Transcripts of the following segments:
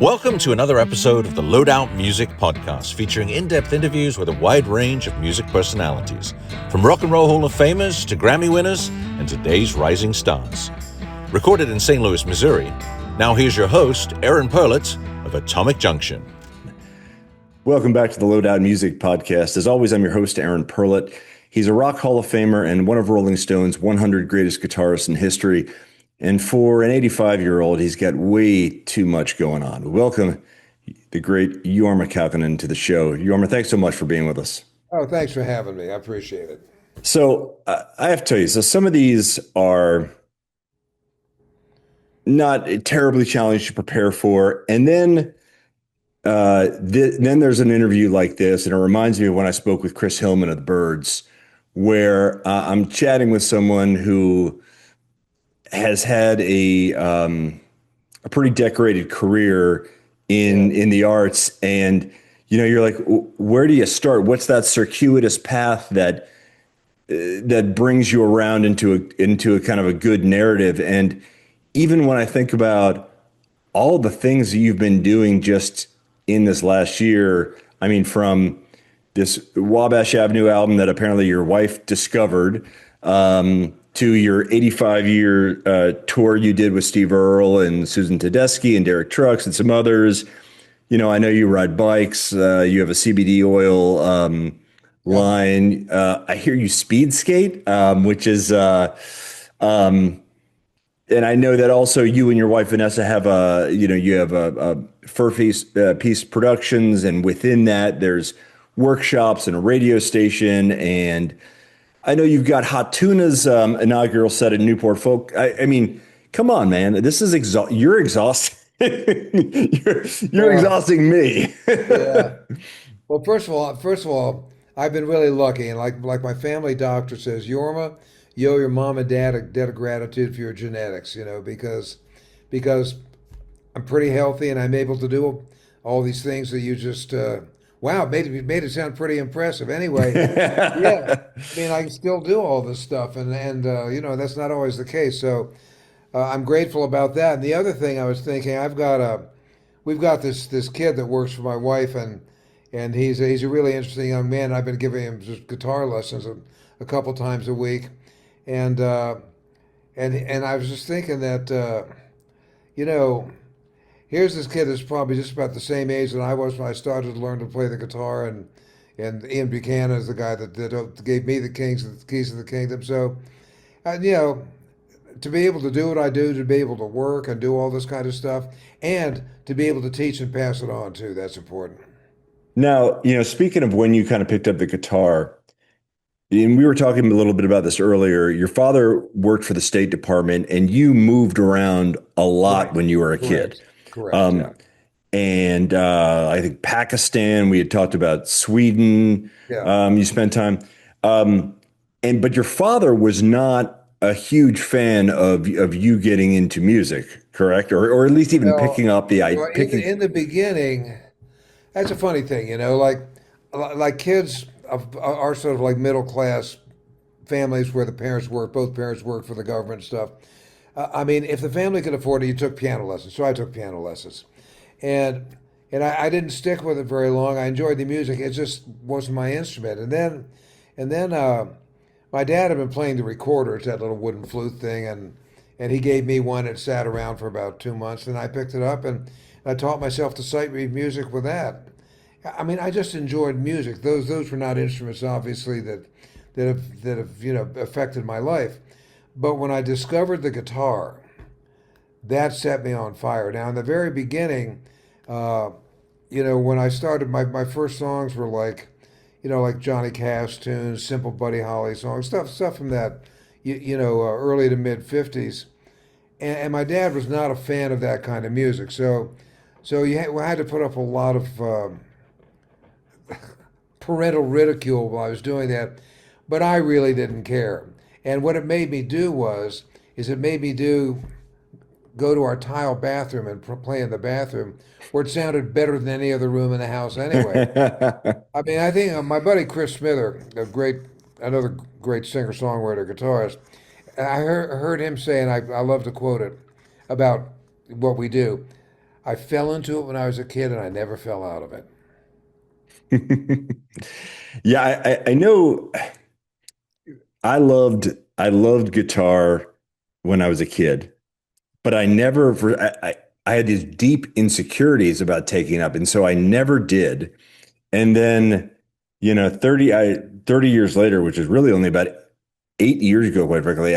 Welcome to another episode of the Loadout Music Podcast, featuring in-depth interviews with a wide range of music personalities, from rock and roll Hall of Famers to Grammy winners and today's rising stars. Recorded in St. Louis, Missouri, now here's your host, Aaron Perlitz of Atomic Junction. Welcome back to the Loadout Music Podcast. As always, I'm your host, Aaron Perlitz. He's a Rock Hall of Famer and one of Rolling Stone's 100 greatest guitarists in history. And for an 85-year-old, he's got way too much going on. Welcome the great Jorma Kaukonen to the show. Jorma, thanks so much for being with us. Oh, thanks for having me. I appreciate it. So I have to tell you, some of these are not terribly challenging to prepare for. And then then there's an interview like this, and it reminds me of when I spoke with Chris Hillman of the Byrds, where I'm chatting with someone who has had a pretty decorated career in the arts, and you're like, where do you start? What's that circuitous path that brings you around into a kind of a good narrative? And even when I think about all the things that you've been doing just in this last year, I mean, from this Wabash Avenue album that apparently your wife discovered, to your 85-year tour you did with Steve Earle and Susan Tedeschi and Derek Trucks and some others. I know you ride bikes. You have a CBD oil line. I hear you speed skate, which is, and I know that also you and your wife Vanessa have you have a Fur Piece Productions, and within that there's workshops and a radio station, and I know you've got Hot Tuna's inaugural set at Newport Folk. I mean, come on, man. This is you're exhausting. you're exhausting me. Yeah. Well, first of all, I've been really lucky, and like my family doctor says, Jorma, you owe your mom and dad a debt of gratitude for your genetics. Because I'm pretty healthy and I'm able to do all these things that you just. Wow, made it sound pretty impressive. Anyway, yeah, I mean, I can still do all this stuff, and that's not always the case. So I'm grateful about that. And the other thing I was thinking, we've got this kid that works for my wife, and he's a really interesting young man. I've been giving him just guitar lessons a couple times a week, and I was just thinking that here's this kid that's probably just about the same age that I was when I started to learn to play the guitar, and Ian Buchanan is the guy that gave me the keys of the kingdom. So, to be able to do what I do, to be able to work and do all this kind of stuff, and to be able to teach and pass it on too, that's important. Now, speaking of when you kind of picked up the guitar, and we were talking a little bit about this earlier, your father worked for the State Department, and you moved around a lot when you were a kid. Correct. Yeah. And I think Pakistan, we had talked about Sweden. Yeah. You spent time. But your father was not a huge fan of you getting into music, correct? Or at least even picking up the idea. In the beginning, that's a funny thing, like kids are sort of like middle class families where both parents work for the government and stuff. I mean, if the family could afford it, you took piano lessons. So I took piano lessons, and I didn't stick with it very long. I enjoyed the music; it just wasn't my instrument. And then my dad had been playing the recorder. It's that little wooden flute thing, and he gave me one. It sat around for about 2 months, and I picked it up and I taught myself to sight read music with that. I mean, I just enjoyed music. Those were not instruments, obviously, that have affected my life. But when I discovered the guitar, that set me on fire. Now, in the very beginning, when I started, my first songs were like Johnny Cash tunes, simple Buddy Holly songs, stuff from that, early to mid '50s. And my dad was not a fan of that kind of music, so I had to put up a lot of parental ridicule while I was doing that, but I really didn't care. And what it made me do go to our tile bathroom and play in the bathroom, where it sounded better than any other room in the house anyway. I mean, I think my buddy Chris Smither, another great singer-songwriter, guitarist, I heard him say, and I love to quote it, about what we do. I fell into it when I was a kid, and I never fell out of it. Yeah, I know I loved guitar when I was a kid, but I never I had these deep insecurities about taking it up, and so I never did. And then, 30 years later, which is really only about 8 years ago, quite frankly,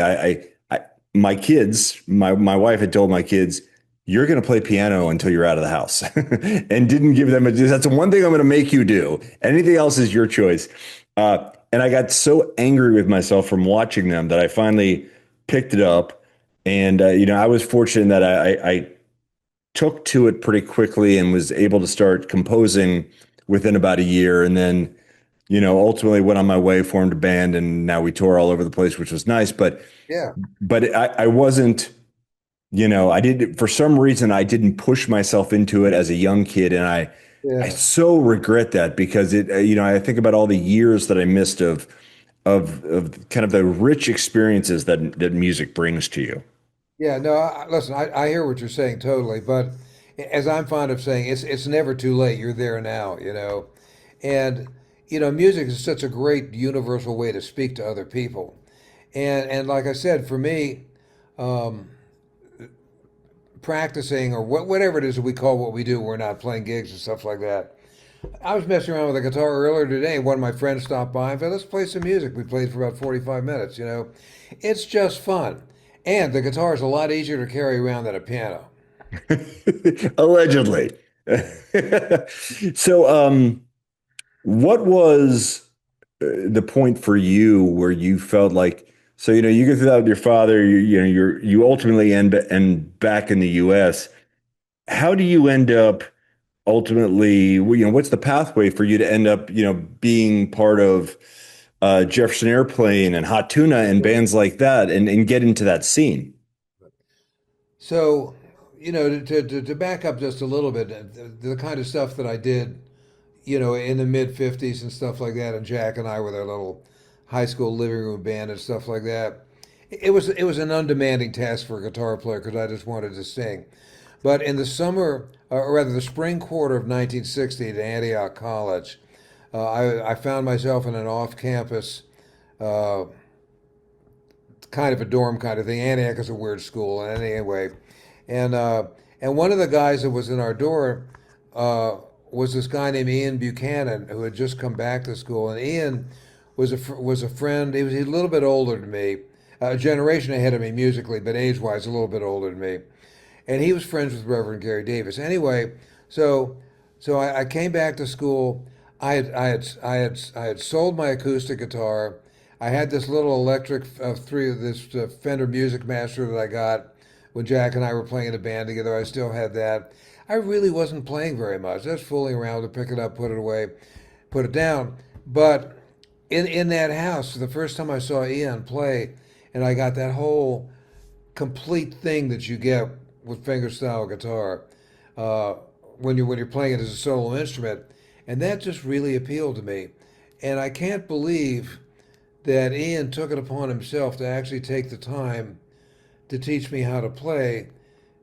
my kids, my wife had told my kids, you're going to play piano until you're out of the house, and didn't give them that's the one thing I'm going to make you do. Anything else is your choice. And I got so angry with myself from watching them that I finally picked it up. And, I was fortunate that I took to it pretty quickly and was able to start composing within about a year. And then, ultimately went on my way, formed a band, and now we tour all over the place, which was nice. Yeah, But I wasn't, I didn't, for some reason, I didn't push myself into it as a young kid. And I yeah. so regret that because I think about all the years that I missed of kind of the rich experiences that music brings to you. Yeah, no, listen, I hear what you're saying totally, but as I'm fond of saying, it's never too late. You're there now, and music is such a great universal way to speak to other people, and like I said, for me, um, practicing or whatever it is that we call what we do, we're not playing gigs and stuff like that. I was messing around with a guitar earlier today. One of my friends stopped by and said, "Let's play some music." We played for about 45 minutes. It's just fun, and the guitar is a lot easier to carry around than a piano. Allegedly. So, what was the point for you where you felt like, so, you go through that with your father, you ultimately end back in the US. How do you end up ultimately, what's the pathway for you to end up, being part of Jefferson Airplane and Hot Tuna and bands like that and get into that scene? So, to back up just a little bit, the kind of stuff that I did, in the mid 50s and stuff like that, and Jack and I with our little high school living room band and stuff like that. It was an undemanding task for a guitar player because I just wanted to sing. But in the summer, or rather the spring quarter of 1960 at Antioch College, I found myself in an off-campus uh, kind of a dorm kind of thing. Antioch is a weird school, and anyway, and uh, and one of the guys that was in our door uh, was this guy named Ian Buchanan who had just come back to school, and Ian was a friend. He's a little bit older than me, a generation ahead of me musically, but age-wise a little bit older than me, and he was friends with Reverend Gary Davis. Anyway, so I came back to school. I had sold my acoustic guitar. I had this little electric this Fender Music Master that I got when Jack and I were playing in a band together. I still had that. I really wasn't playing very much. I was fooling around to pick it up, put it away, put it down. But in that house, the first time I saw Ian play, and I got that whole complete thing that you get with fingerstyle guitar uh, when you're playing it as a solo instrument, and that just really appealed to me. And I can't believe that Ian took it upon himself to actually take the time to teach me how to play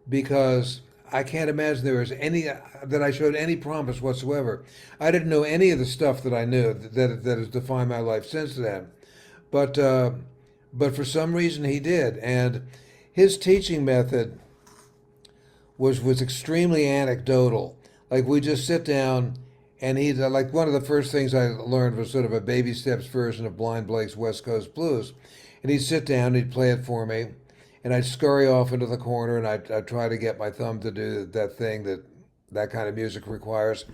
because I can't imagine there was any that I showed any promise whatsoever. I didn't know any of the stuff that I knew that has defined my life since then, but uh, but for some reason he did, and his teaching method was extremely anecdotal. Like we just sit down, and he like one of the first things I learned was sort of a baby steps version of Blind Blake's West Coast Blues, and he'd sit down, he'd play it for me, and I'd scurry off into the corner, and I'd try to get my thumb to do that thing that kind of music requires,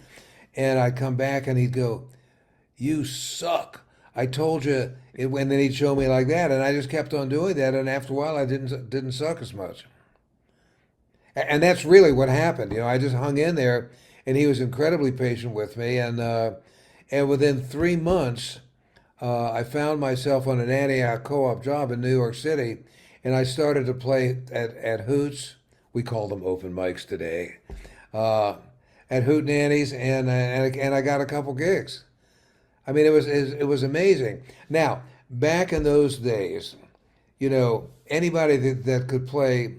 and I'd come back, and he'd go, "You suck. I told you." And then he'd show me like that, and I just kept on doing that, and after a while, I didn't suck as much. And that's really what happened. I just hung in there, and he was incredibly patient with me. And within 3 months, I found myself on an Antioch co-op job in New York City, and I started to play at Hoots. We call them open mics today. Uh, at Hoot Nannies, and I got a couple gigs. I mean, it was amazing. Now, back in those days, anybody that could play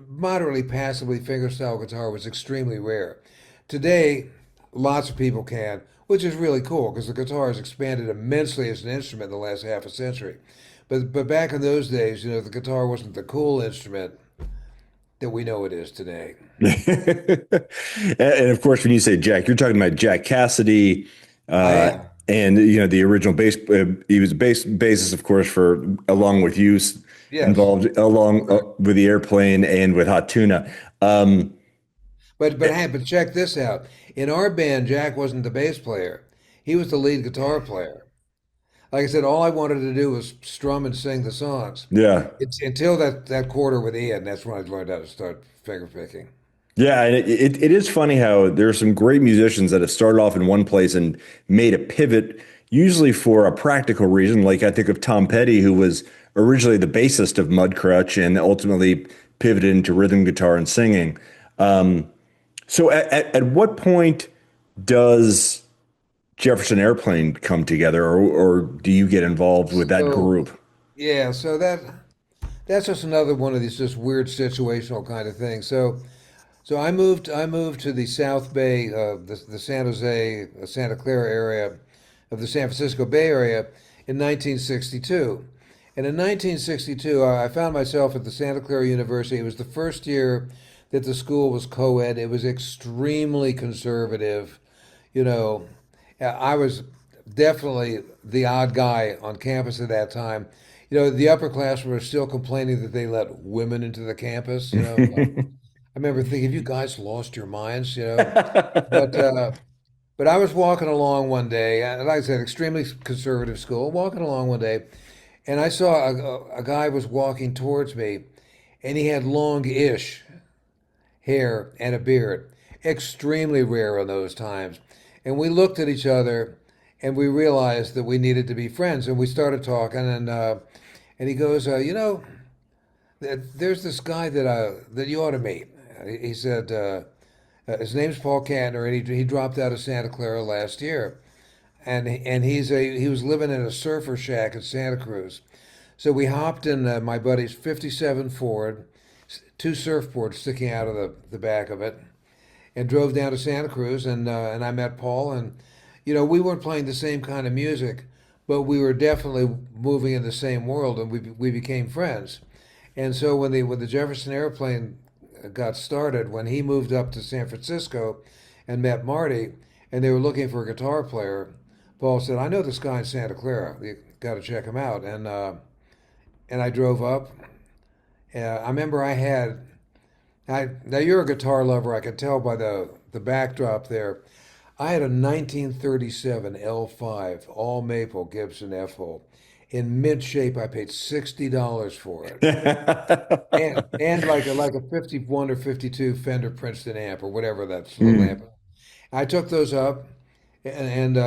moderately passively fingerstyle guitar was extremely rare. Today, lots of people can, which is really cool because the guitar has expanded immensely as an instrument in the last half a century. But back in those days, the guitar wasn't the cool instrument that we know it is today. And of course, when you say Jack, you're talking about Jack Casady, I uh, am. and the original bass. He was bassist, of course, for along with you, Yes. involved along with the Airplane and with Hot Tuna. Um, But check this out. In our band, Jack wasn't the bass player. He was the lead guitar player. Like I said, all I wanted to do was strum and sing the songs. yeah, It's until that quarter with Ian, that's when I learned how to start finger picking. yeah, and it is funny how there are some great musicians that have started off in one place and made a pivot, usually for a practical reason. Like I think of Tom Petty, who was originally the bassist of Mudcrutch and ultimately pivoted into rhythm guitar and singing. So at what point does Jefferson Airplane come together, or do you get involved with that So group? yeah, so that's just another one of these just weird situational kind of things. So I moved to the South Bay, the San Jose, Santa Clara area of the San Francisco Bay Area in 1962. And in 1962, I found myself at the Santa Clara University. It was the first year that the school was co-ed. It was extremely conservative. You know, I was definitely the odd guy on campus at that time. The upperclassmen were still complaining that they let women into the campus. I remember thinking, have you guys lost your minds? But but I was walking along one day, like I said, extremely conservative school, walking along one day, and I saw a guy was walking towards me, and he had long-ish hair and a beard, extremely rare in those times. And we looked at each other, and we realized that we needed to be friends, and we started talking, and he goes, there's this guy that you ought to meet. He said his name's Paul Kantner, and he dropped out of Santa Clara last year, and he was living in a surfer shack in Santa Cruz. So we hopped in my buddy's '57 Ford, two surfboards sticking out of the back of it, and drove down to Santa Cruz, and I met Paul, and we weren't playing the same kind of music, but we were definitely moving in the same world, and we became friends. And so when the Jefferson Airplane got started, when he moved up to San Francisco and met Marty, and they were looking for a guitar player, Paul said, "I know this guy in Santa Clara. You got to check him out." And I drove up. I remember now you're a guitar lover. I can tell by the backdrop there. I had a 1937 L5 all maple Gibson F-hole in mint shape. I paid $60 for it, and like a 51 or 52 Fender Princeton amp or whatever that's little Hmm. amp. I took those up, and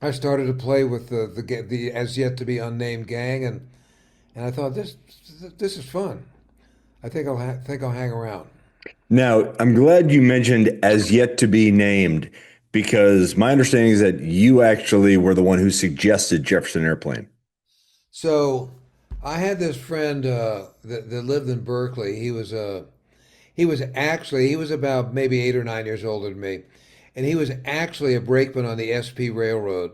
I started to play with the as yet to be unnamed gang, and I thought this is fun. I think I'll hang around. Now, I'm glad you mentioned as yet to be named because my understanding is that you actually were the one who suggested Jefferson Airplane. So I had this friend that lived in Berkeley. He was about maybe 8 or 9 years older than me, and he was actually a brakeman on the SP Railroad,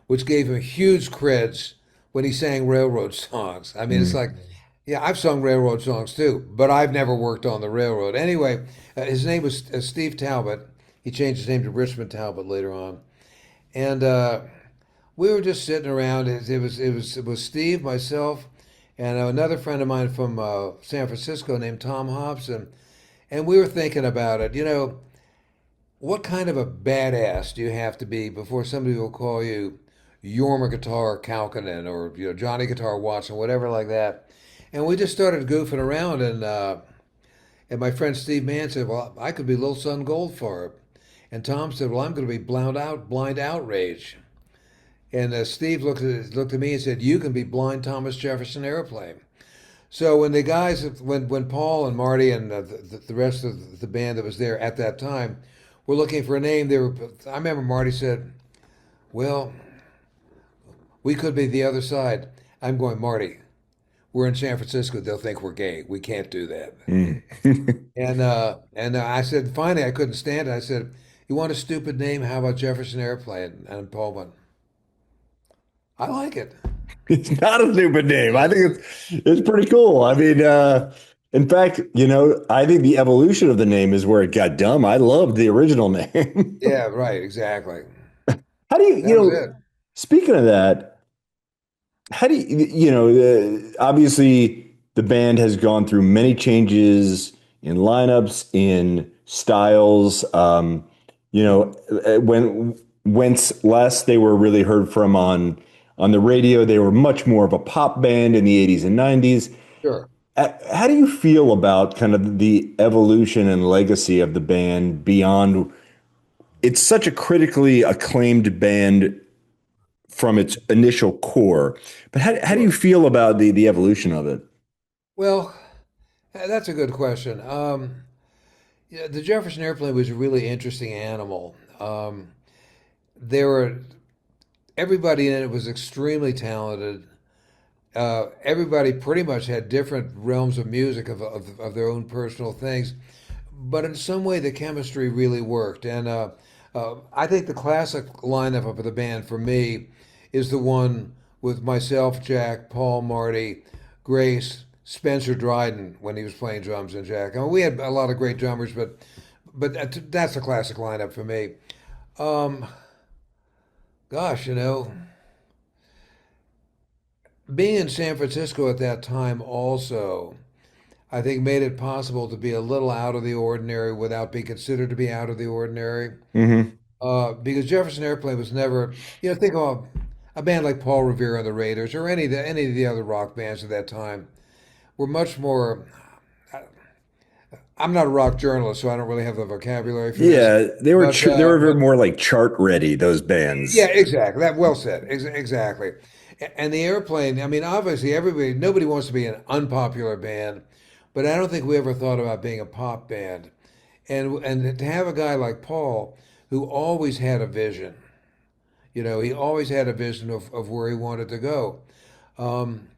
which gave him huge creds when he sang railroad songs. I mean, it's like, yeah, I've sung railroad songs too, but I've never worked on the railroad. Anyway, his name was Steve Talbot. He changed his name to Richmond Talbot later on, and we were just sitting around. It was Steve, myself, and another friend of mine from San Francisco named Tom Hobson, and we were thinking about it. What kind of a badass do you have to be before somebody will call you Jorma Guitar Kaukonen or Johnny Guitar Watson, whatever like that? And we just started goofing around, and my friend Steve Mann said, "Well, I could be Little Sun Goldfarb," and Tom said, "Well, I'm going to be Blind Outrage." And Steve looked at me and said, "You can be Blind Thomas Jefferson Airplane." So when the guys, when Paul and Marty and the rest of the band that was there at that time were looking for a name, I remember Marty said, "Well, we could be the other side." I'm going, "Marty, we're in San Francisco, they'll think we're gay. We can't do that. Mm. And I said, finally, I couldn't stand it. I said, "You want a stupid name? How about Jefferson Airplane?" And Paul went, "I like it." It's not a stupid name. I think it's pretty cool. I mean, in fact, I think the evolution of the name is where it got dumb. I loved the original name. Yeah, right, exactly. How do That was it. speaking of that, how do obviously the band has gone through many changes in lineups, in styles. When whence last they were really heard from on the radio, they were much more of a pop band in the 80s and 90s. Sure. How do you feel about kind of the evolution and legacy of the band beyond? It's such a critically acclaimed band from its initial core, but how do you Sure. feel about the evolution of it? Well, that's a good question. Yeah, the Jefferson Airplane was a really interesting animal. There were everybody in it was extremely talented. Everybody pretty much had different realms of music of their own personal things, but in some way the chemistry really worked. And I think the classic lineup of the band for me is the one with myself, Jack, Paul, Marty, Grace, Spencer Dryden when he was playing drums, and Jack. I mean, we had a lot of great drummers, but that's the classic lineup for me. Um, Gosh, being in San Francisco at that time also, I think made it possible to be a little out of the ordinary without being considered to be out of the ordinary. Hmm. Because Jefferson Airplane was never, think of a band like Paul Revere and the Raiders or any of the other rock bands at that time were much more. I'm not a rock journalist, so I don't really have the vocabulary for this. Yeah, But they were very but more like chart ready, those yeah, bands. exactly. That well said. Exactly. And the Airplane. I mean, obviously, nobody wants to be an unpopular band, but I don't think we ever thought about being a pop band. And to have a guy like Paul who always had a vision. He always had a vision of where he wanted to go. Um,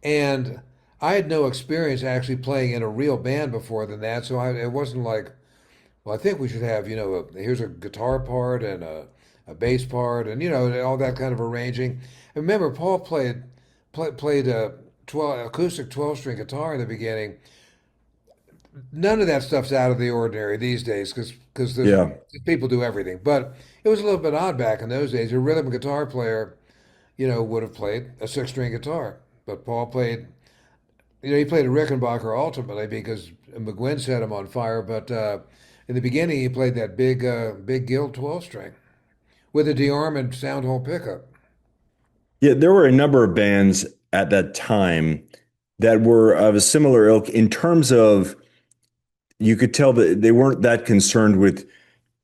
and I had no experience actually playing in a real band before than that, so it wasn't like, well, I think we should have, here's a guitar part and a bass part and, all that kind of arranging. And remember, Paul played a 12, acoustic 12-string guitar in the beginning. None of that stuff's out of the ordinary these days because there's Yeah. people do everything. But it was a little bit odd back in those days. A rhythm guitar player, would have played a six-string guitar, but Paul played. He played a Rickenbacker ultimately because McGuinn set him on fire. But in the beginning, he played that big Guild 12-string with a de-arming sound hole pickup. Yeah, there were a number of bands at that time that were of a similar ilk in terms of you could tell that they weren't that concerned with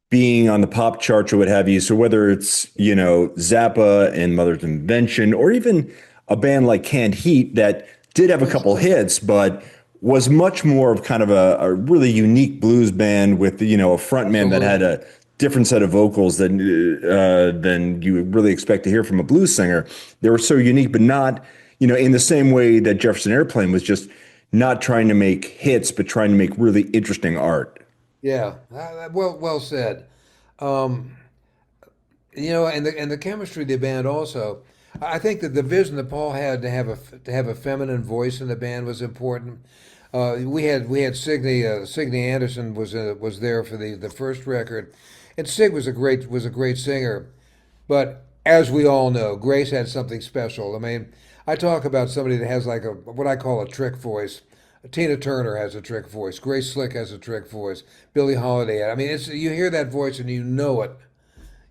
being on the pop charts or what have you. So whether it's, Zappa and Mother's Invention, or even a band like Canned Heat that did have a couple hits, but was much more of kind of a really unique blues band with, a frontman that had Absolutely. a different set of vocals than you would really expect to hear from a blues singer. They were so unique, but not, in the same way that Jefferson Airplane was just not trying to make hits, but trying to make really interesting art. Yeah, well said. Um, and the chemistry of the band also. I think that the vision that Paul had to have a feminine voice in the band was important. We had Signe Anderson was there for the first record, and Sig was a great singer. But as we all know, Grace had something special. I mean, I talk about somebody that has like what I call a trick voice. Tina Turner has a trick voice. Grace Slick has a trick voice. Billie Holiday. I mean, you hear that voice and you know it,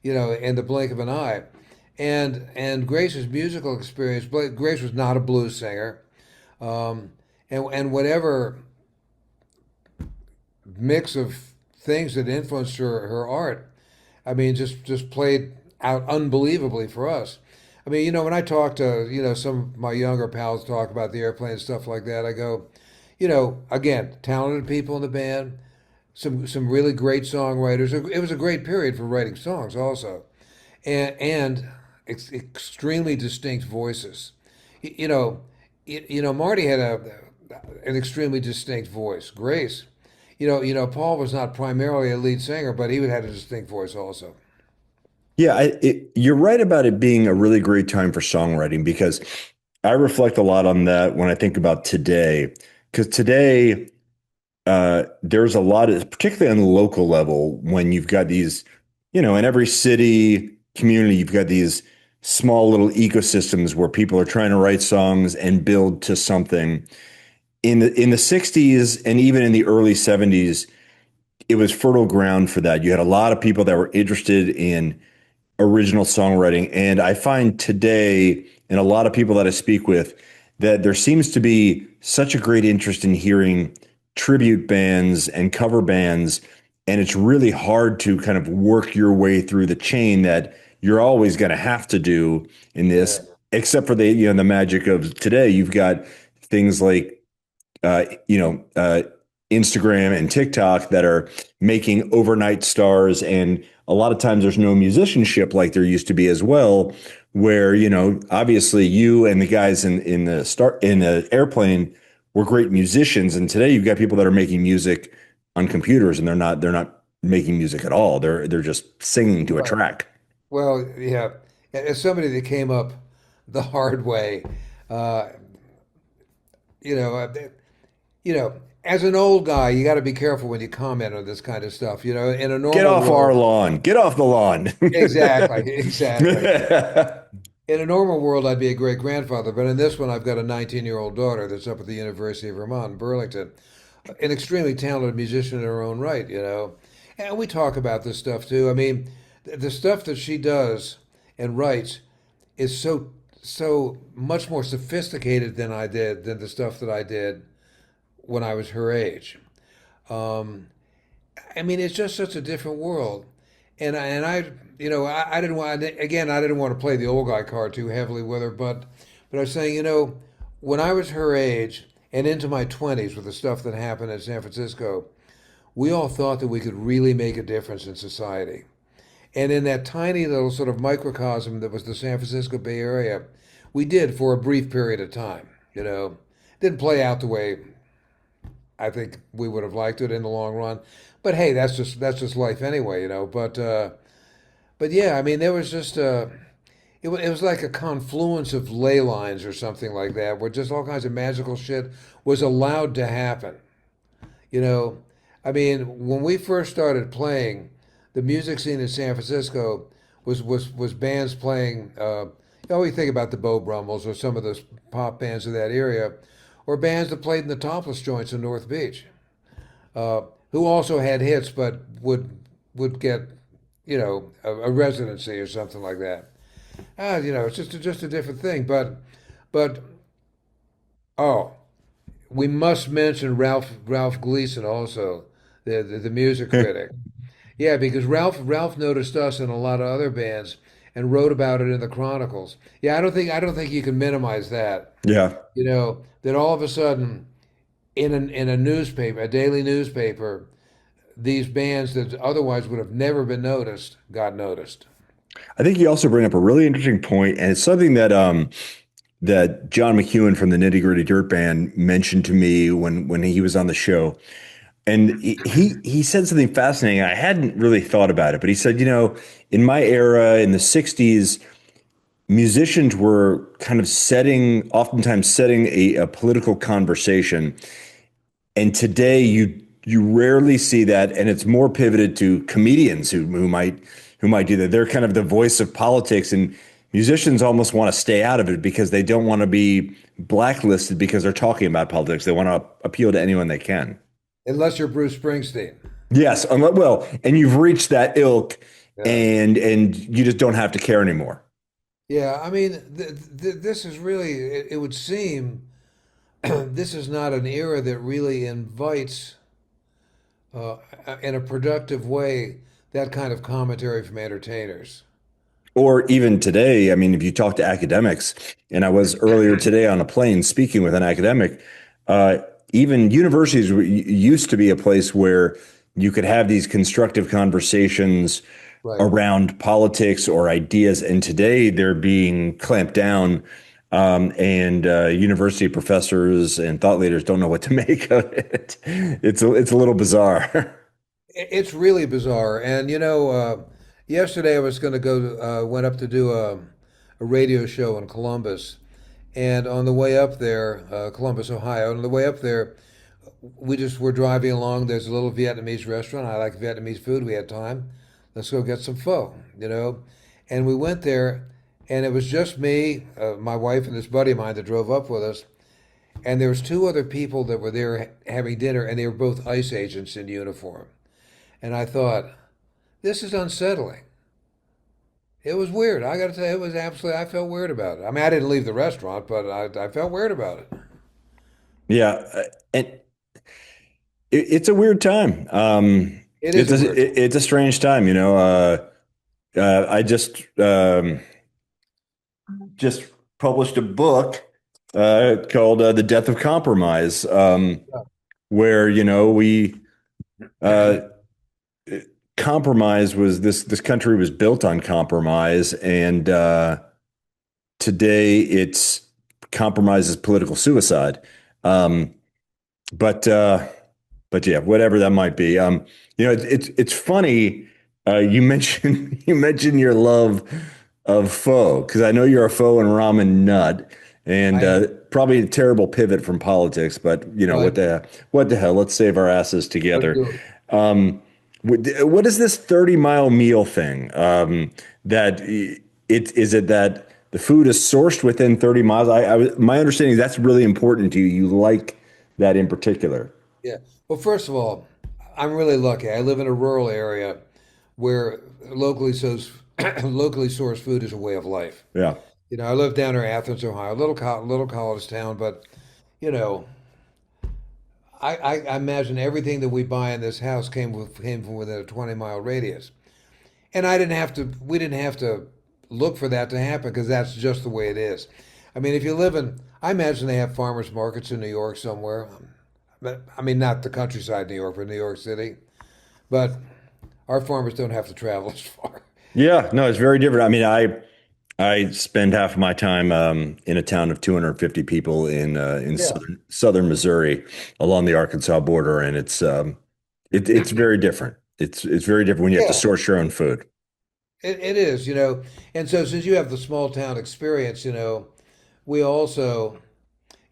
in the blink of an eye. And Grace's musical experience. Grace was not a blues singer, um, and whatever mix of things that influenced her art. I mean, just played out unbelievably for us. I mean, when I talk to, some of my younger pals talk about the Airplane and stuff like that, I go, again, talented people in the band, some really great songwriters. It was a great period for writing songs also, and extremely distinct voices. You know, Marty had an extremely distinct voice. Grace, Paul was not primarily a lead singer, but he had a distinct voice also. Yeah, you're right about it being a really great time for songwriting because I reflect a lot on that when I think about today. Because today, there's a lot of, particularly on the local level, when you've got these, in every city community, you've got these small little ecosystems where people are trying to write songs and build to something. In the 60s and even in the early 70s, it was fertile ground for that. You had a lot of people that were interested in original songwriting. And I find today, and a lot of people that I speak with, that there seems to be such a great interest in hearing tribute bands and cover bands. And it's really hard to kind of work your way through the chain that you're always going to have to do in Yeah. this, except for the magic of today. You've got things like uh, you know, uh, Instagram and TikTok that are making overnight stars. And a lot of times there's no musicianship like there used to be as well, where, obviously you and the guys in the airplane were great musicians. And today you've got people that are making music on computers and they're not making music at all. They're just singing to a Right. track. Well, yeah. As somebody that came up the hard way, uh, you know, uh, you know, as an old guy, you got to be careful when you comment on this kind of stuff. In a Get normal off our world, lawn. Get off the lawn. exactly, exactly. In a normal world, I'd be a great grandfather, but in this one, I've got a 19-year-old daughter that's up at the University of Vermont in Burlington, an extremely talented musician in her own right. And we talk about this stuff too. I mean, the stuff that she does and writes is so much more sophisticated than the stuff that I did when I was her age. Um, I mean, it's just such a different world. I didn't want again. I didn't want to play the old guy card too heavily with her, but I was saying, when I was her age and into my 20s with the stuff that happened in San Francisco, we all thought that we could really make a difference in society. And in that tiny little sort of microcosm that was the San Francisco Bay Area, we did for a brief period of time. Didn't play out the way I think we would have liked it in the long run. But hey, that's just life anyway. But yeah, I mean, there was just it was like a confluence of ley lines or something like that, where just all kinds of magical shit was allowed to happen. You know, I mean, when we first started playing, the music scene in San Francisco was bands playing. You think about the Beau Brummels or some of those pop bands of that area, or bands that played in the topless joints in North Beach, uh, who also had hits, but would get a residency or something like that. It's just a different thing. But oh, we must mention Ralph Gleason also, the music critic. Yeah, because Ralph noticed us and a lot of other bands and wrote about it in the Chronicles. Yeah, I don't think you can minimize that. Yeah. That all of a sudden in a newspaper, a daily newspaper, these bands that otherwise would have never been noticed got noticed. I think you also bring up a really interesting point, and it's something that John McEwen from the Nitty Gritty Dirt Band mentioned to me when he was on the show. And he said something fascinating. I hadn't really thought about it, but he said, in my era in the 60s, musicians were kind of oftentimes setting a political conversation. And today you rarely see that, and it's more pivoted to comedians who might do that. They're kind of the voice of politics, and musicians almost want to stay out of it because they don't want to be blacklisted because they're talking about politics. They want to appeal to anyone they can. Unless you're Bruce Springsteen. Yes, well, and you've reached that ilk, Yeah. and you just don't have to care anymore. Yeah, I mean, this is really, it would seem, this is not an era that really invites, uh, in a productive way, that kind of commentary from entertainers. Or even today, I mean, if you talk to academics, and I was earlier today on a plane speaking with an academic, uh, even universities used to be a place where you could have these constructive conversations Right. around politics or ideas. And today they're being clamped down. and university professors and thought leaders don't know what to make of it. It's a little bizarre. It's really bizarre. And yesterday I was going to went up to do a radio show in Columbus. And on the way up there, Columbus, Ohio, on the way up there, we just were driving along. There's a little Vietnamese restaurant. I like Vietnamese food. We had time. Let's go get some pho. And we went there, and it was just me, my wife, and this buddy of mine that drove up with us. And there was two other people that were there having dinner, and they were both ICE agents in uniform. And I thought, this is unsettling. It was weird. I got to tell you, it was absolutely, I felt weird about it. I mean, I didn't leave the restaurant, but I felt weird about it. Yeah, and it's a weird time. It is a weird. It's a strange time, you know. I just published a book called "The Death of Compromise," where we uh, compromise was this country was built on compromise, and today it's compromise is political suicide. Um, but but yeah, whatever that might be. It's funny. You mentioned you mentioned your love of pho because I know you're a pho and ramen nut, and I probably a terrible pivot from politics. But but what the hell? Let's save our asses let's together. do it. What is this 30-mile meal thing? That it is it that the food is sourced within 30 miles? My understanding is that's really important to you. You like that in particular. Yeah. Well, first of all, I'm really lucky. I live in a rural area where locally sourced food is a way of life. Yeah. I live down near Athens, Ohio, little college town, but you know, I imagine everything that we buy in this house came from within a 20-mile radius. And we didn't have to look for that to happen because that's just the way it is. I mean, if you live in, I imagine they have farmers markets in New York somewhere. But I mean, not the countryside New York, but New York City. But our farmers don't have to travel as far. Yeah, no, it's very different. I mean, I spend half of my time in a town of 250 people in Yeah. southern Missouri along the Arkansas border, and it's very different. It's very different when you have to Yeah, source your own food. it is. And so since you have the small town experience, we also,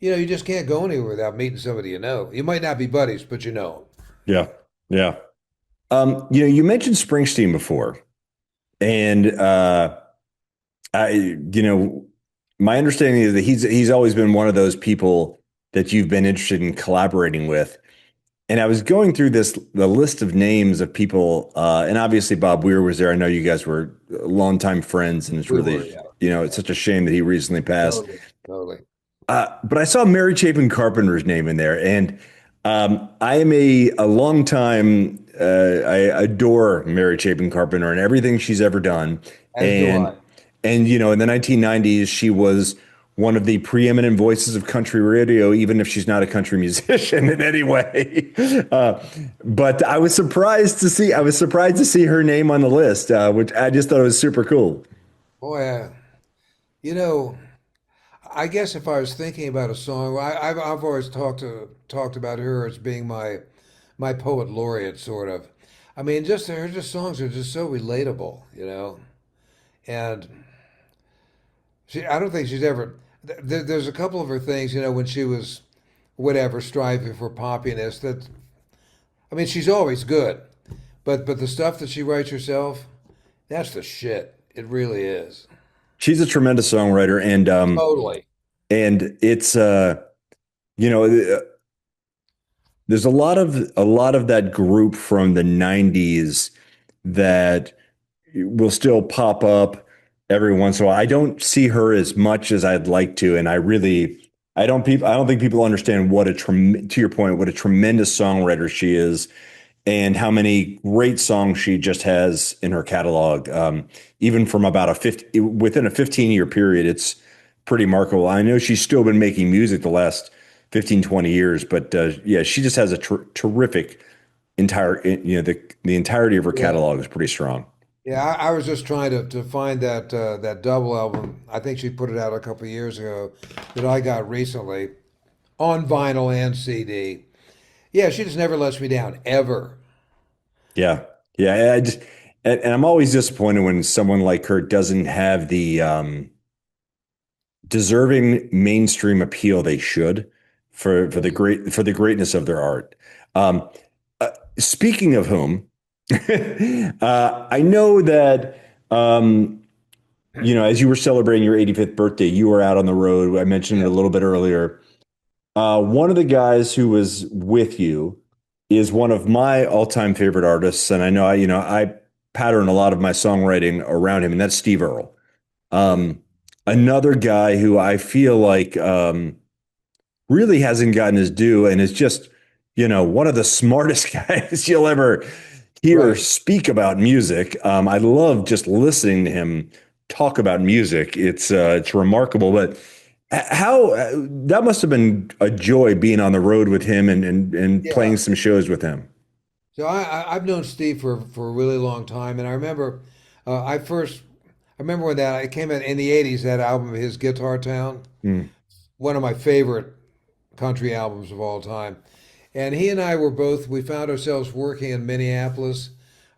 you just can't go anywhere without meeting somebody you know. You might not be buddies, but you know. Yeah, yeah. You mentioned Springsteen before, and I, my understanding is that he's always been one of those people that you've been interested in collaborating with. And I was going through the list of names of people, and obviously Bob Weir was there. I know you guys were longtime friends, and it's We were, really, yeah. it's such a shame that he recently passed. Totally, totally. But I saw Mary Chapin Carpenter's name in there, and I am a long time. I adore Mary Chapin Carpenter and everything she's ever done, As do and I. in the 1990s she was one of the preeminent voices of country radio, even if she's not a country musician in any way. But I was surprised to see her name on the list, which I just thought was super cool. Boy, you know, I guess if I was thinking about a song, well, I've always talked about her as being my poet laureate, sort of. I mean, just songs are just so relatable. And I don't think she's ever. There's a couple of her things, when she was whatever striving for poppiness. That I mean, she's always good, but the stuff that she writes herself, that's the shit. It really is. She's a tremendous songwriter, Totally. and it's you know there's a lot of that group from the 90s that will still pop up every once in a while. I don't see her as much as I'd like to, and I don't think people understand to your point, what a tremendous songwriter she is, and how many great songs she just has in her catalog. Even from about within a 15-year period, it's pretty remarkable. I know she's still been making music the last 15, 20 years, but yeah, she just has a terrific the entirety of her Yeah. catalog is pretty strong. Yeah, I was just trying to find that double album. I think she put it out a couple of years ago that I got recently on vinyl and CD. Yeah, she just never lets me down ever. Yeah. Yeah. I just, and I'm always disappointed when someone like her doesn't have the deserving mainstream appeal they should for the greatness of their art. Um, Speaking of whom, I know that as you were celebrating your 85th birthday, you were out on the road. I mentioned it Yeah. a little bit earlier. One of the guys who was with you is one of my all-time favorite artists, and I know I pattern a lot of my songwriting around him, and that's Steve Earle. Yeah. Um, Another guy who I feel like really hasn't gotten his due, and is just one of the smartest guys you'll ever hear Right. speak about music. I love just listening to him talk about music. It's remarkable, but. How that must have been a joy being on the road with him and Yeah. playing some shows with him. So I've known Steve for a really long time, and I remember I remember when that it came out in the '80s. That album, his Guitar Town, Mm. one of my favorite country albums of all time. And he and I we found ourselves working in Minneapolis.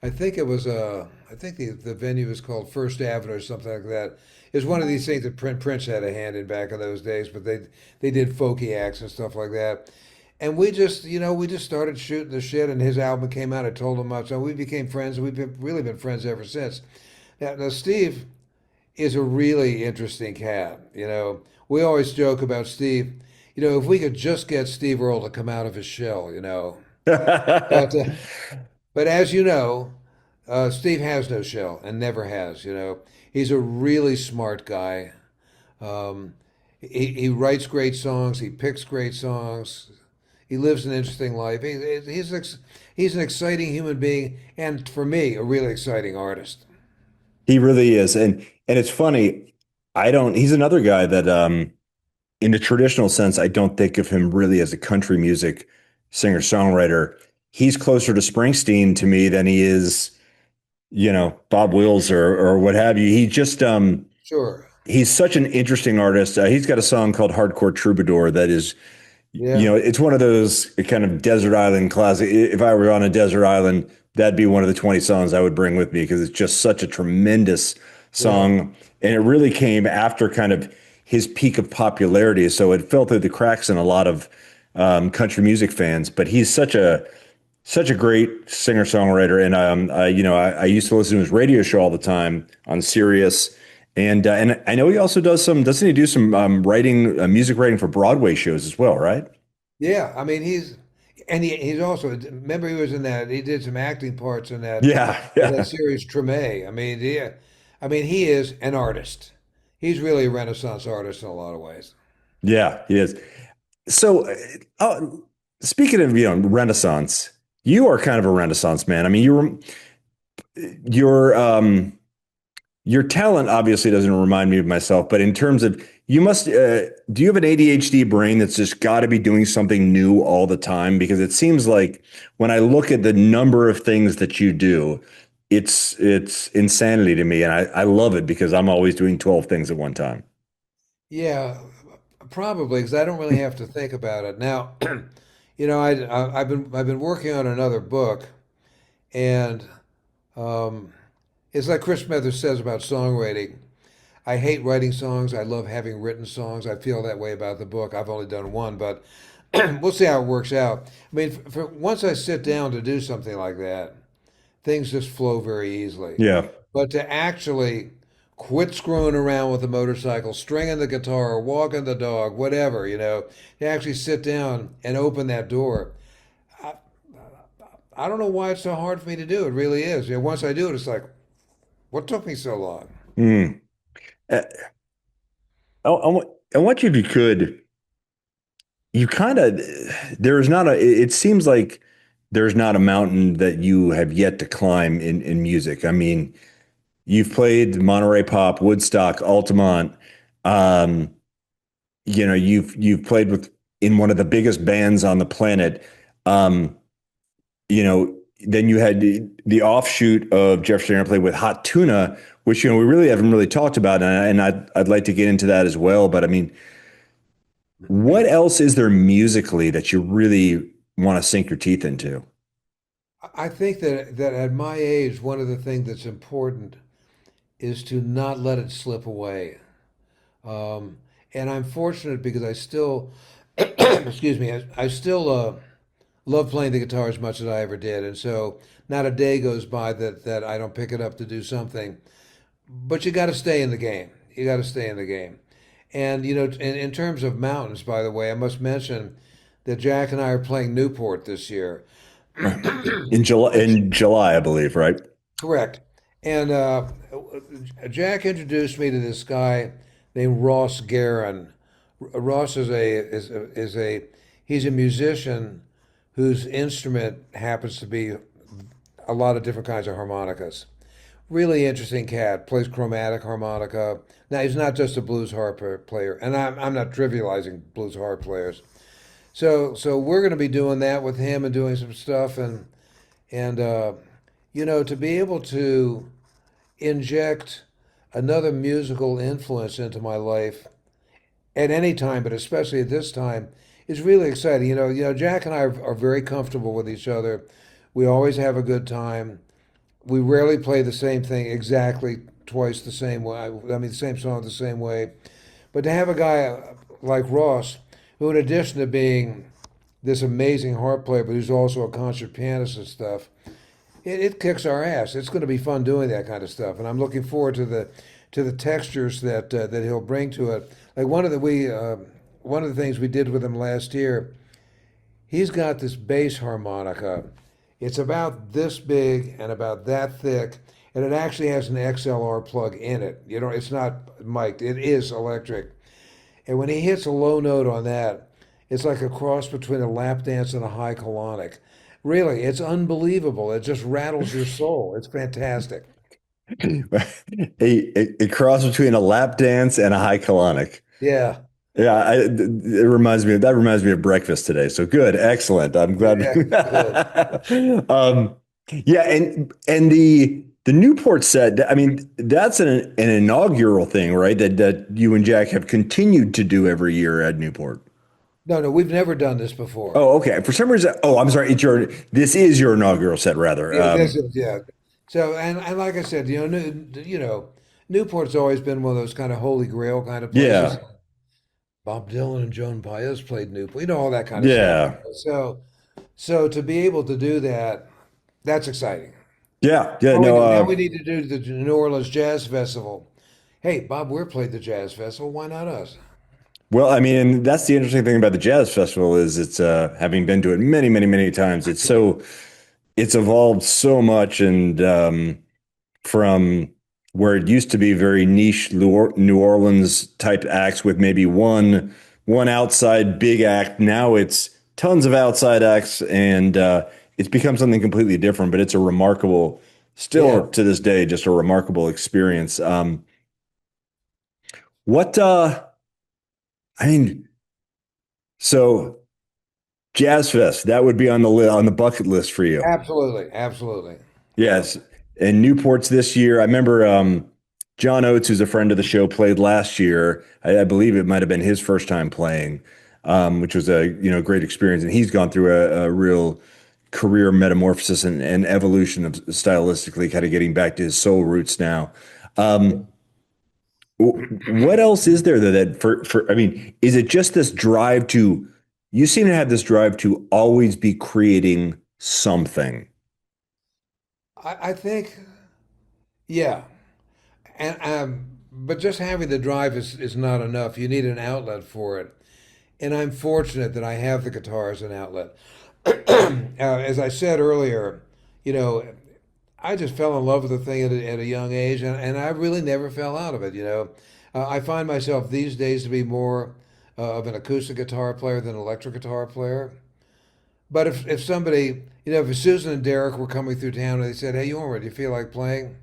I think the venue was called First Avenue or something like that. It was one of these things that Prince had a hand in back in those days, but they did folky acts and stuff like that. And we just started shooting the shit, and his album came out. I told him about, so we became friends, and really been friends ever since. Now Steve is a really interesting cat. We always joke about Steve. If we could just get Steve Earle to come out of his shell. But but as you know, Steve has no shell and never has. He's a really smart guy. Um, he writes great songs. He picks great songs. He lives an interesting life. He's an exciting human being, and for me, a really exciting artist. He really is, and it's funny. I don't. He's another guy that, in the traditional sense, I don't think of him really as a country music singer songwriter. He's closer to Springsteen to me than he is, Bob Wills or what have you. He just Sure. he's such an interesting artist. He's got a song called Hardcore Troubadour that is, Yeah. it's one of those kind of desert island classic. If I were on a desert island, that'd be one of the 20 songs I would bring with me because it's just such a tremendous Yeah. song. And it really came after kind of his peak of popularity. So it fell through the cracks in a lot of country music fans. But he's such a great singer songwriter, and I used to listen to his radio show all the time on Sirius, and I know he also does some. Doesn't he do some writing, music writing for Broadway shows as well? Right? Yeah, I mean he's also, remember, he was in that, he did some acting parts Yeah, in that yeah, series Treme. I mean he is an artist. He's really a Renaissance artist in a lot of ways. yeah. He is. So, speaking of Renaissance, you are kind of a Renaissance man. I mean, you're your talent obviously doesn't remind me of myself, but in terms of you must, do you have an ADHD brain that's just got to be doing something new all the time? Because it seems like when I look at the number of things that you do, it's insanity to me, and I love it because I'm always doing 12 things at one time. Yeah, probably because I don't really have to think about it now. I've been working on another book, and um, it's like Chris Smithers says about songwriting. I hate writing songs. I love having written songs. I feel that way about the book. I've only done one, but we'll see how it works out. I mean, once I sit down to do something like that, things just flow very easily. Yeah, But to actually quit screwing around with the motorcycle, stringing the guitar, walking the dog, whatever, to actually sit down and open that door. I, I don't know why it's so hard for me to do. It really is. Once I do it, it's like, what took me so long? mm. Uh, I want you, if you could, you kind of, there's not a, it seems like there's not a mountain that you have yet to climb in music. I mean, you've played Monterey Pop, Woodstock, Altamont. Um, you've played with in one of the biggest bands on the planet. Um, then you had the offshoot of Jefferson Airplane with Hot Tuna, which we really haven't really talked about, and I'd like to get into that as well. But I mean, what else is there musically that you really want to sink your teeth into? I think that at my age, one of the things that's important is to not let it slip away. Um, and I'm fortunate because I still, excuse me, I still love playing the guitar as much as I ever did, and so not a day goes by that I don't pick it up to do something. But you got to stay in the game. You got to stay in the game. And in terms of mountains, by the way, I must mention that Jack and I are playing Newport this year. In July, I believe, right? Correct. And Jack introduced me to this guy named Ross Guerin. Ross is a he's a musician whose instrument happens to be a lot of different kinds of harmonicas. Really interesting cat. Plays chromatic harmonica. Now he's not just a blues harp player, and I'm not trivializing blues harp players. So we're going to be doing that with him and doing some stuff, and to be able to inject another musical influence into my life at any time, but especially at this time, is really exciting. Jack and I are very comfortable with each other. We always have a good time. We rarely play the same thing exactly twice the same way. I mean, the same song the same way. But to have a guy like Ross, who in addition to being this amazing harp player, but who's also a concert pianist and stuff, it kicks our ass. It's going to be fun doing that kind of stuff, and I'm looking forward to the textures that he'll bring to it. Like one of the things we did with him last year, he's got this bass harmonica. It's about this big and about that thick, and it actually has an XLR plug in it. It's not mic'd, it is electric. And when he hits a low note on that, it's like a cross between a lap dance and a high colonic. Really, it's unbelievable. It just rattles your soul. It's fantastic. A cross between a lap dance and a high colonic. Yeah. Yeah, that reminds me of breakfast today. So good, excellent. I'm glad. Yeah, good. um, yeah, and the Newport set. I mean, that's an inaugural thing, right? That you and Jack have continued to do every year at Newport. No, we've never done this before. Oh, okay. For some reason, I'm sorry. This is your inaugural set, rather. Yeah, this is, yeah. So, and like I said, Newport's always been one of those kind of holy grail kind of places. Yeah, Bob Dylan and Joan Baez played Newport, all that kind of stuff. yeah, So to be able to do that, that's exciting. yeah. Now No, we need to do the New Orleans Jazz Festival. Hey, Bob Weir played the Jazz Festival. Why not us? well, I mean, that's the interesting thing about the Jazz Festival is it's having been to it many, many, many times. It's evolved so much, and from where it used to be very niche New Orleans type acts with maybe one outside big act. Now it's tons of outside acts, and it's become something completely different. But it's a remarkable, Yeah, still to this day, just a remarkable experience. What I mean, so Jazz Fest that would be on the bucket list for you. absolutely, absolutely. Yeah, Yes, and Newport's this year. I remember John Oates, who's a friend of the show, played last year. I believe it might have been his first time playing, which was a great experience. And he's gone through a real career metamorphosis and evolution of stylistically, kind of getting back to his soul roots now. Um, what else is there that for? I mean, is it just this drive to? You seem to have this drive to always be creating something. I think, yeah, and but just having the drive is not enough. You need an outlet for it, and I'm fortunate that I have the guitar as an outlet. As I said earlier, you know, I just fell in love with the thing at a young age, and I really never fell out of it. I find myself these days to be more of an acoustic guitar player than an electric guitar player. But if somebody, if Susan and Derek were coming through town and they said, "Hey, Jorma, do you feel like playing?"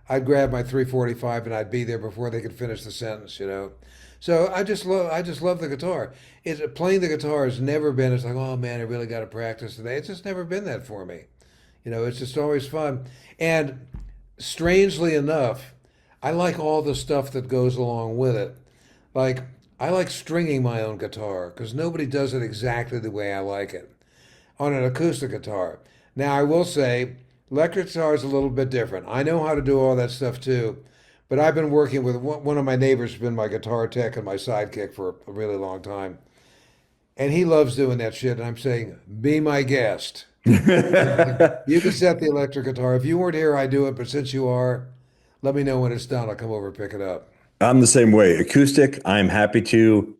I'd grab my 345 and I'd be there before they could finish the sentence. So I just love the guitar. Playing the guitar has never been. It's like, oh man, I really got to practice today. It's just never been that for me. It's just always fun. And strangely enough, I like all the stuff that goes along with it. Like, I like stringing my own guitar because nobody does it exactly the way I like it on an acoustic guitar. Now, I will say, electric guitar is a little bit different. I know how to do all that stuff too, but I've been working with one of my neighbors, has been my guitar tech and my sidekick for a really long time. And he loves doing that shit. And I'm saying, be my guest. You can set the electric guitar. If you weren't here, I do it. But since you are, let me know when it's done. I'll come over and pick it up. I'm the same way. Acoustic, I'm happy to,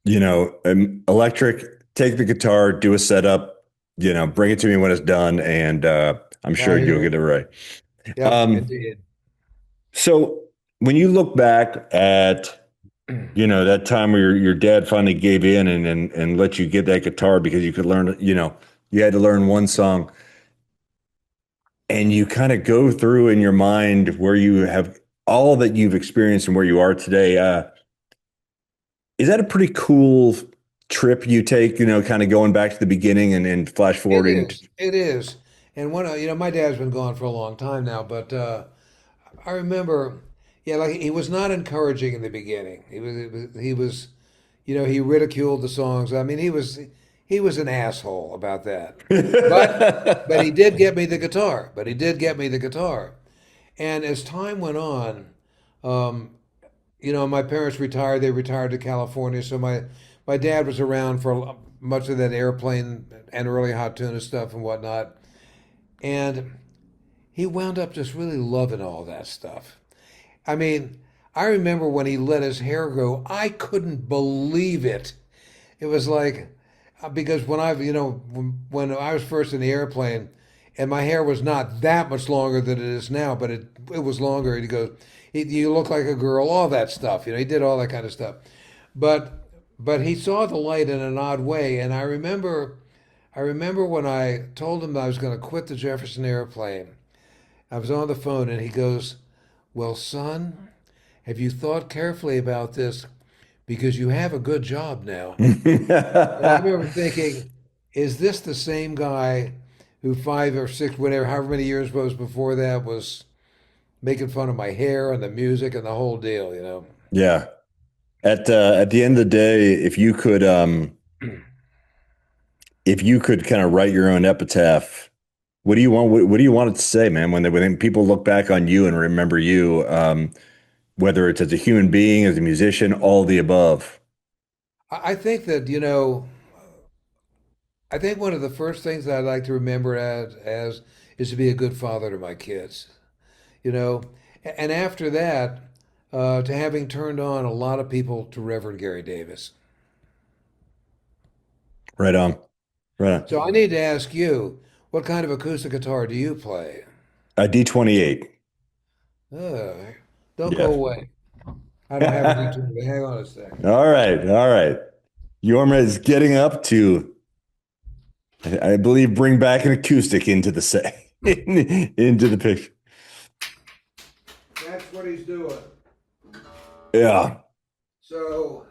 electric, take the guitar, do a setup, bring it to me when it's done, and I'm sure I you'll hear get it. it right. Yep, Um, indeed. so when you look back at, that time where your dad finally gave in and let you get that guitar because you could learn, you had to learn one song, and you kind of go through in your mind where you have all that you've experienced and where you are today. Is that a pretty cool trip you take, kind of going back to the beginning and flash It forwarding? is. It is. And my dad's been gone for a long time now, but I remember, yeah, like he was not encouraging in the beginning. He was, he ridiculed the songs. I mean, he was an asshole about that. But he did get me the guitar. But he did get me the guitar. And as time went on, um, my parents retired. They retired to California, so my dad was around for much of that airplane and early Hot Tuna stuff and whatnot. And he wound up just really loving all that stuff. I mean, I remember when he let his hair grow, I couldn't believe it. It was like, because when I was first in the airplane, and my hair was not that much longer than it is now, but it was longer. And he goes, "You look like a girl," all that stuff. He did all that kind of stuff. But he saw the light in an odd way, and I remember when I told him that I was going to quit the Jefferson Airplane. I was on the phone, and he goes, "Well, son, have you thought carefully about this? Because you have a good job now." And I remember thinking, is this the same guy who 5 or 6, whatever, however many years was before that, was making fun of my hair and the music and the whole deal? Yeah. At the end of the day, if you could kind of write your own epitaph, what do you want? What do you want it to say, man? When people look back on you and remember you, whether it's as a human being, as a musician, all the above. I think that, I think one of the first things that I'd like to remember as is to be a good father to my kids, you know. And after that, to having turned on a lot of people to Reverend Gary Davis. Right on. Right on. So I need to ask you, what kind of acoustic guitar do you play? A D28. Uh, don't go Yeah. away. I don't have a D2, but hang on a sec. All right. All right. Yorma is getting up to, I believe, bring back an acoustic into the set, into the picture. That's what he's doing. Yeah. So,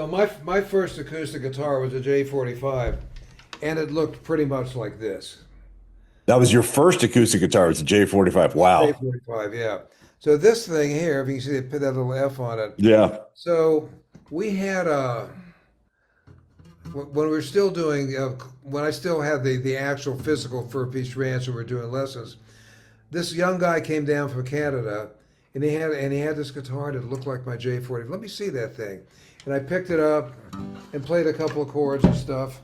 my first acoustic guitar was a J45, and it looked pretty much like this. That was your first acoustic guitar. It was a J45. Wow. J45, yeah. So this thing here, if you can see, they put that little F on it. Yeah. So we had when we were still doing, when I still had the actual physical four-piece ranch and we were doing lessons, this young guy came down from Canada, and he had this guitar and it looked like my J40. Let me see that thing. And I picked it up and played a couple of chords and stuff.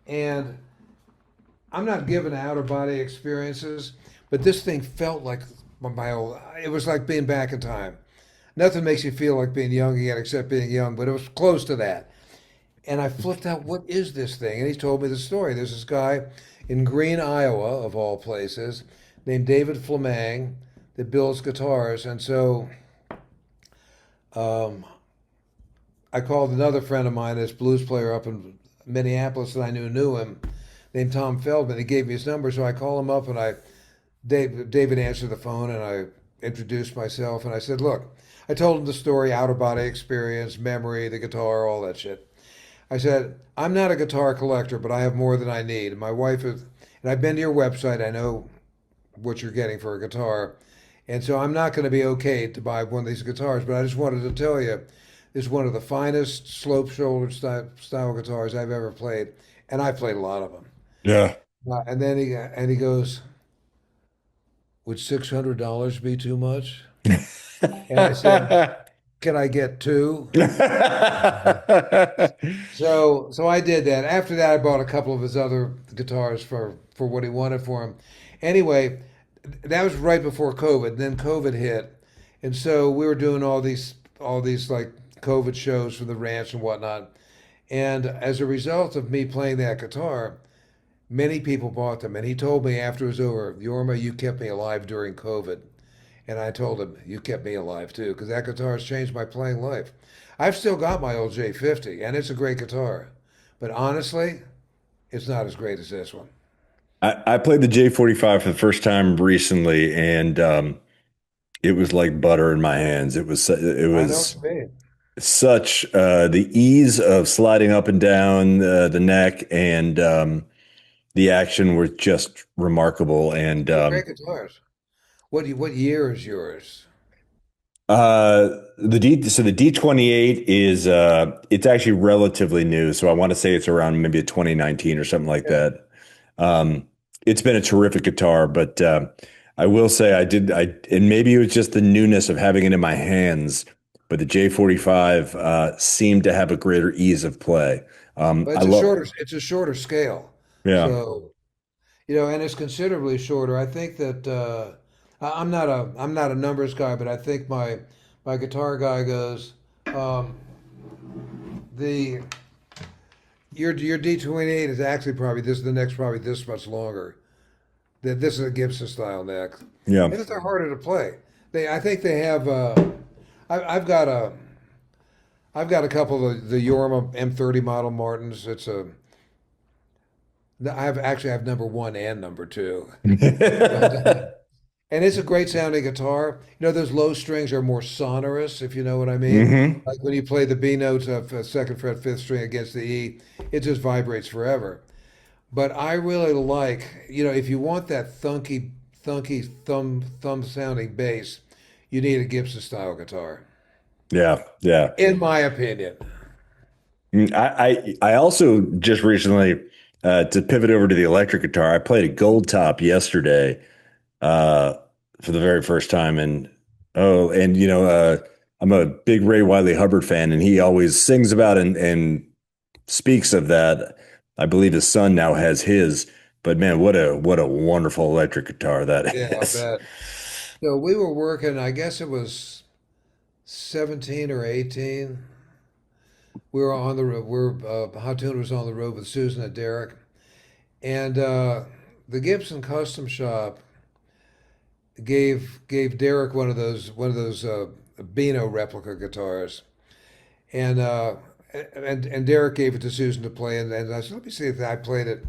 And I'm not giving outer body experiences, but this thing felt like my old. It was like being back in time. Nothing makes you feel like being young again except being young, but it was close to that. And I flipped out, what is this thing? And he told me the story. There's this guy in Green, Iowa, of all places, named David Flemang, that builds guitars. And so um, I called another friend of mine, this blues player up in Minneapolis that I knew him, named Tom Feldman. He gave me his number, so I called him up, and David answered the phone, and I introduced myself, and I said, look, I told him the story, out of body experience, memory, the guitar, all that shit. I said, I'm not a guitar collector, but I have more than I need. And my wife is, and I've been to your website. I know what you're getting for a guitar. And so I'm not going to be okay to buy one of these guitars, but I just wanted to tell you, this is one of the finest slope shoulder style guitars I've ever played. And I played a lot of them. Yeah. And then he goes, would $600 be too much? And I said, can I get two? So I did that. After that, I bought a couple of his other guitars for what he wanted for him. Anyway, that was right before COVID. Then COVID hit, and so we were doing all these like COVID shows for the ranch and whatnot. And as a result of me playing that guitar, many people bought them. And he told me after it was over, Jorma, you kept me alive during COVID. And I told him, you kept me alive too, because that guitar has changed my playing life. I've still got my old J50, and it's a great guitar. But honestly, it's not as great as this one. I played the J45 for the first time recently, and it was like butter in my hands. It I know was what you mean. such the ease of sliding up and down the neck, and the action were just remarkable. And They're great guitars. What year is yours? the D28 is it's actually relatively new, so I want to say it's around maybe a 2019 or something like Yeah. that. It's been a terrific guitar, but I will say and maybe it was just the newness of having it in my hands, but the J45 seemed to have a greater ease of play. But I love, it's a shorter scale. yeah. So, and it's considerably shorter. I think that I'm not a numbers guy, but I think my guitar guy goes, um, the your D28 is actually probably the neck's probably this much longer. That this is a Gibson style neck, Yeah. and they're harder to play. I think they have. I've got a couple of the Yorma M30 model Martins. I have number one and number two, but and it's a great sounding guitar. Those low strings are more sonorous, if you know what I mean. Hmm. Like when you play the B notes of second fret, fifth string against the E, it just vibrates forever. But I really like, if you want that thunky thumb sounding bass, you need a Gibson style guitar, Yeah. Yeah. in my opinion. I also just recently to pivot over to the electric guitar. I played a Gold Top yesterday uh, for the very first time, and I'm a big Ray Wylie Hubbard fan, and he always sings about and speaks of that. I believe his son now has his, but man, what a wonderful electric guitar that Yeah, I is. bet. So we were working, I guess it was 17 or 18. We were on the road. Hot Tuna was on the road with Susan and Derek, and the Gibson Custom Shop gave Derek one of those Beano replica guitars, and and Derek gave it to Susan to play, and I said, let me see if I played it,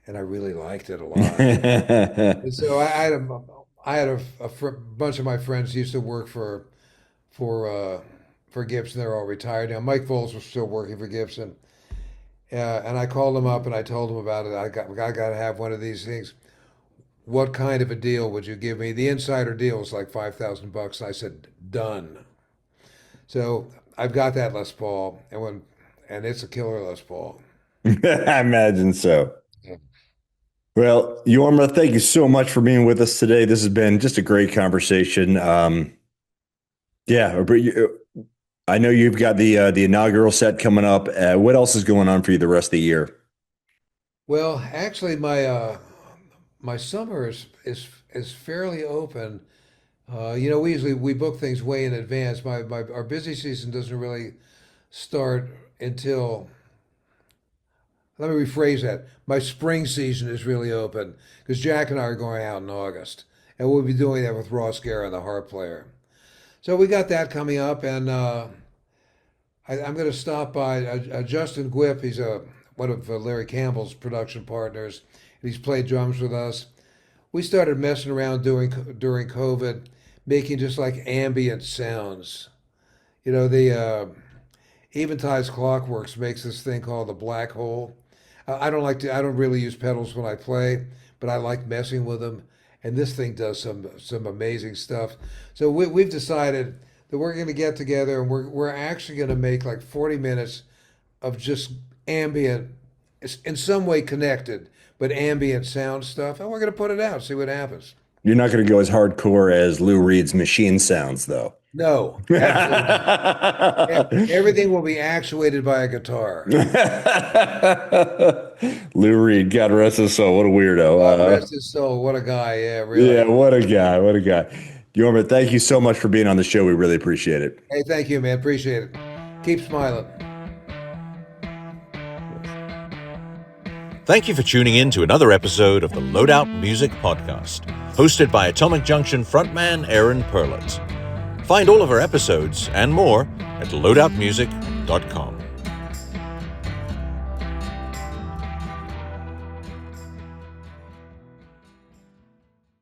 and I really liked it a lot. And so I had a bunch of my friends used to work for uh, for Gibson. They're all retired now. Mike Voles was still working for Gibson, and I called him up and I told him about it. I got to have one of these things. What kind of a deal would you give me? The insider deal was like $5,000. I said done. So I've got that Les Paul, and it's a killer Les Paul. I imagine so. Yeah. Well, Yorma, thank you so much for being with us today. This has been just a great conversation. Yeah, but I know you've got the inaugural set coming up. What else is going on for you the rest of the year? Well, actually, my summer is fairly open. We book things way in advance. Our busy season doesn't really start until, let me rephrase that. My spring season is really open because Jack and I are going out in August, and we'll be doing that with Ross Guerra, the harp player. So we got that coming up, and I'm going to stop by Justin Gwip. He's one of Larry Campbell's production partners, and he's played drums with us. We started messing around during COVID, making just like ambient sounds. You know, the Eventide's Clockworks makes this thing called the Black Hole. I don't really use pedals when I play, but I like messing with them. And this thing does some amazing stuff. So we've decided that we're going to get together and we're actually going to make like 40 minutes of just ambient, in some way connected, but ambient sound stuff. And we're going to put it out, see what happens. You're not going to go as hardcore as Lou Reed's machine sounds, though. No, absolutely not. Everything will be actuated by a guitar. Lou Reed, God rest his soul. What a weirdo. God rest his soul. What a guy. Yeah, really. Yeah, what a guy. What a guy. Jorma, thank you so much for being on the show. We really appreciate it. Hey, thank you, man. Appreciate it. Keep smiling. Thank you for tuning in to another episode of the Loadout Music Podcast, hosted by Atomic Junction frontman Aaron Perlett. Find all of our episodes and more at loadoutmusic.com.